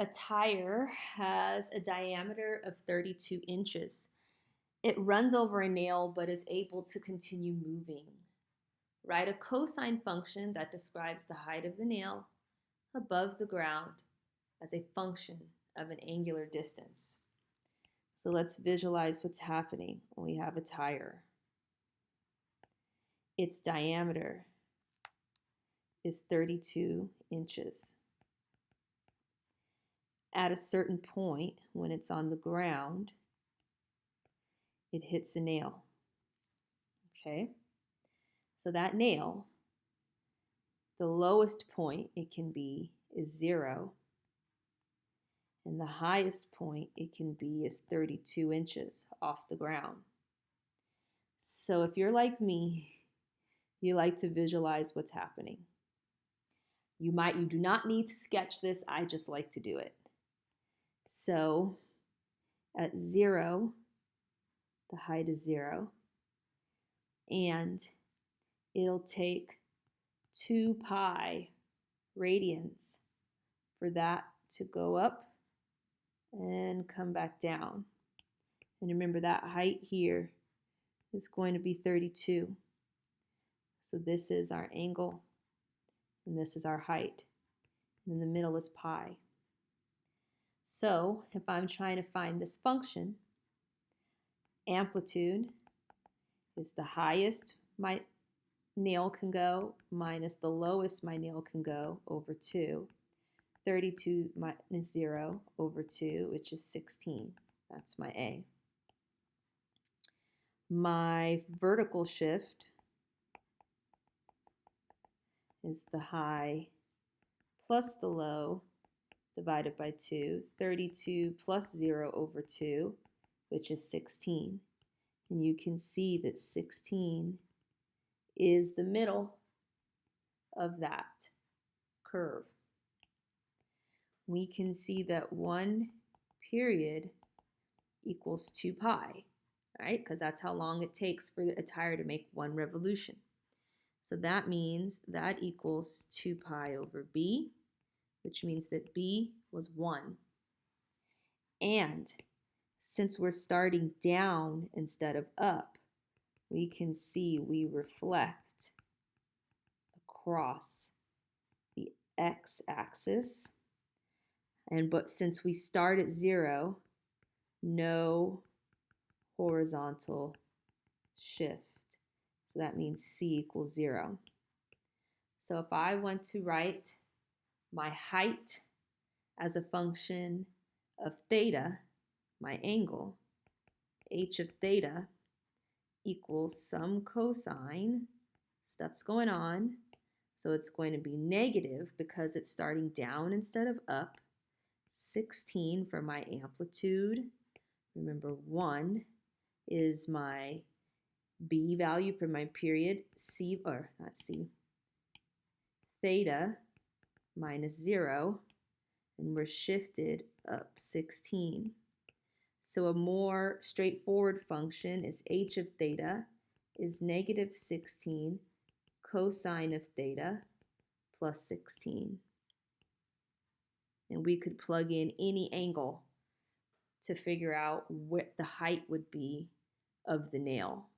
A tire has a diameter of 32 inches. It runs over a nail but is able to continue moving. Write a cosine function that describes the height of the nail above the ground as a function of an angular distance. So let's visualize what's happening when we have a tire. Its diameter is 32 inches. At a certain point, when it's on the ground, it hits a nail. Okay? So that nail, the lowest point it can be is 0, and the highest point it can be is 32 inches off the ground. So if you're like me, you like to visualize what's happening. You do not need to sketch this, I just like to do it. So at 0, the height is 0, and it'll take 2 pi radians for that to go up and come back down. And remember that height here is going to be 32. So this is our angle, and this is our height. And in the middle is pi. So if I'm trying to find this function, amplitude is the highest my nail can go minus the lowest my nail can go over 2. 32 minus 0 over 2, which is 16. That's my A. My vertical shift is the high plus the low divided by 2. 32 plus 0 over 2, which is 16. And you can see that 16 is the middle of that curve. We can see that 1 period equals 2 pi, right? Because that's how long it takes for a tire to make 1 revolution. So that means that equals 2 pi over b, which means that b was 1. And since we're starting down instead of up, we can see we reflect across the x-axis. But since we start at 0, no horizontal shift. So that means c equals 0. So if I want to write my height as a function of theta, my angle, h of theta equals some cosine, stuff's going on, so it's going to be negative because it's starting down instead of up, 16 for my amplitude. Remember 1 is my b value for my period, theta minus 0, and we're shifted up 16. So a more straightforward function is h of theta is negative 16 cosine of theta plus 16. And we could plug in any angle to figure out what the height would be of the nail.